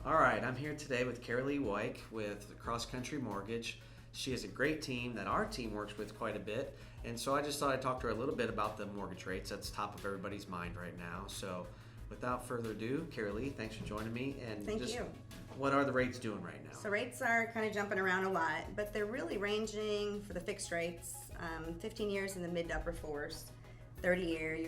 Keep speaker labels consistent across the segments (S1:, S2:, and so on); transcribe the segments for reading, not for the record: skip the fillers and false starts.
S1: All right, I'm here today with Karylle Wike with Cross Country Mortgage. She has a great team that our team works with quite a bit, and so I just thought I'd talk to her a little bit about the mortgage rates. That's top of everybody's mind right now. So without further ado, Karylle, thanks for joining me. And
S2: Thank you.
S1: What are the rates doing right now?
S2: So rates are kind of jumping around a lot, but they're really ranging for the fixed rates, 15 years in the mid to upper fours. 30-year, you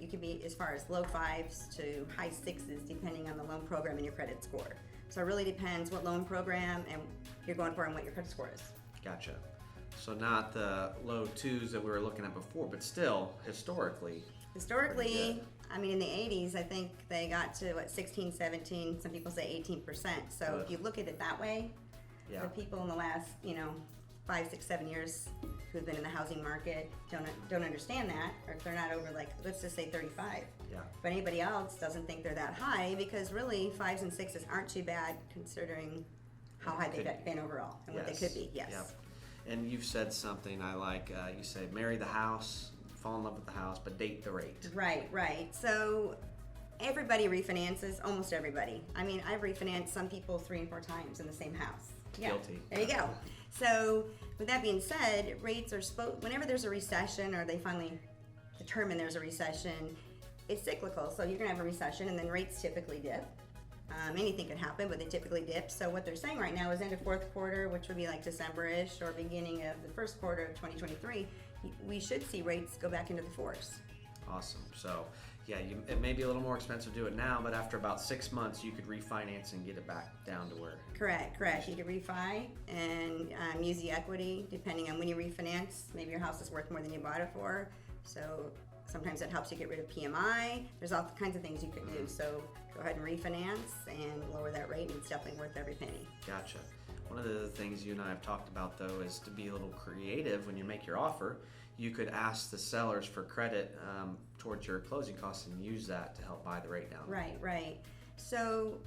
S2: could be as far as low fives to high sixes, depending on the loan program and your credit score. So it really depends what loan program and you're going for and what your credit score is.
S1: Gotcha. So not the low twos that we were looking at before, but still, historically,
S2: I mean, in the 80s, I think they got to 16, 17, some people say 18%. So if you look at it that way, the people in the last, 5, 6, 7 years who've been in the housing market don't understand that, or if they're not over, like, let's just say 35.
S1: Yeah.
S2: But anybody else doesn't think they're that high, because really 5s and 6s aren't too bad considering how high they've been overall and what they could be. Yes.
S1: Yep. And you've said something I like. You say marry the house, fall in love with the house, but date the rate.
S2: Right. So everybody refinances, almost everybody. I mean, I've refinanced some people 3 and 4 times in the same house. Yeah.
S1: Guilty.
S2: There you go. So with that being said, rates are whenever there's a recession, or they finally determine there's a recession, it's cyclical. So you're gonna have a recession and then rates typically dip. Anything could happen, but they typically dip. So what they're saying right now is end of fourth quarter, which would be like December-ish, or beginning of the first quarter of 2023, we should see rates go back into the fours.
S1: Awesome. So yeah, it may be a little more expensive to do it now, but after about 6 months, you could refinance and get it back down to where.
S2: Correct. You could refi and use the equity depending on when you refinance. Maybe your house is worth more than you bought it for. So sometimes that helps you get rid of PMI. There's all kinds of things you could do. So go ahead and refinance and lower that rate, and it's definitely worth every penny.
S1: Gotcha. One of the things you and I have talked about, though, is to be a little creative when you make your offer. You could ask the sellers for credit towards your closing costs and use that to help buy the rate down.
S2: Right. So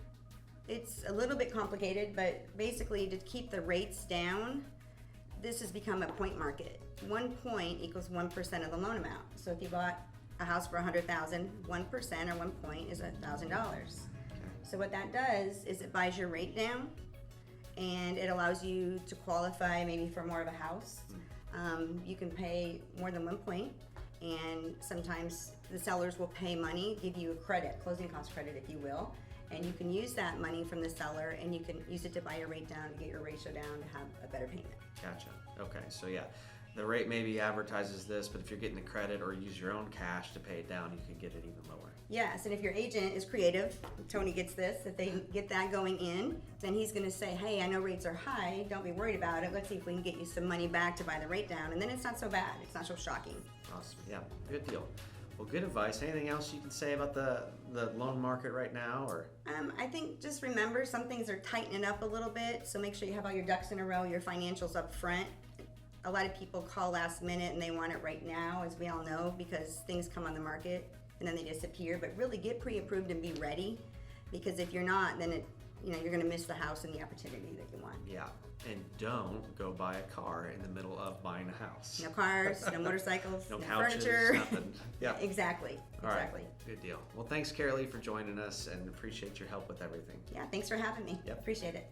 S2: it's a little bit complicated, but basically to keep the rates down, this has become a point market. 1 point equals 1% of the loan amount. So if you bought a house for $100,000, 1% or 1 point is $1,000.
S1: Okay.
S2: So what that does is it buys your rate down, and it allows you to qualify maybe for more of a house. You can pay more than 1 point, and sometimes the sellers will pay money, give you a credit, closing cost credit if you will, and you can use that money from the seller and you can use it to buy your rate down, to get your ratio down, to have a better payment.
S1: Gotcha. Okay, so yeah, the rate maybe advertises this, but if you're getting the credit or use your own cash to pay it down, you can get it even lower.
S2: Yes, and if your agent is creative, Tony gets this, if they get that going in, then he's going to say, hey, I know rates are high, don't be worried about it, let's see if we can get you some money back to buy the rate down, and then it's not so bad, it's not so shocking.
S1: Awesome, yeah, good deal. Well, good advice. Anything else you can say about the loan market right now? Or
S2: I think just remember, some things are tightening up a little bit, so make sure you have all your ducks in a row, your financials up front. A lot of people call last minute and they want it right now, as we all know, because things come on the market and then they disappear. But really get pre-approved and be ready, because if you're not, then you're going to miss the house and the opportunity that you want.
S1: Yeah, and don't go buy a car in the middle of buying a house.
S2: No cars, no motorcycles,
S1: no couches,
S2: furniture.
S1: Nothing. Yeah,
S2: exactly.
S1: All right. Good deal. Well, thanks, Karylle, for joining us, and appreciate your help with everything.
S2: Yeah, thanks for having me.
S1: Yep.
S2: Appreciate it.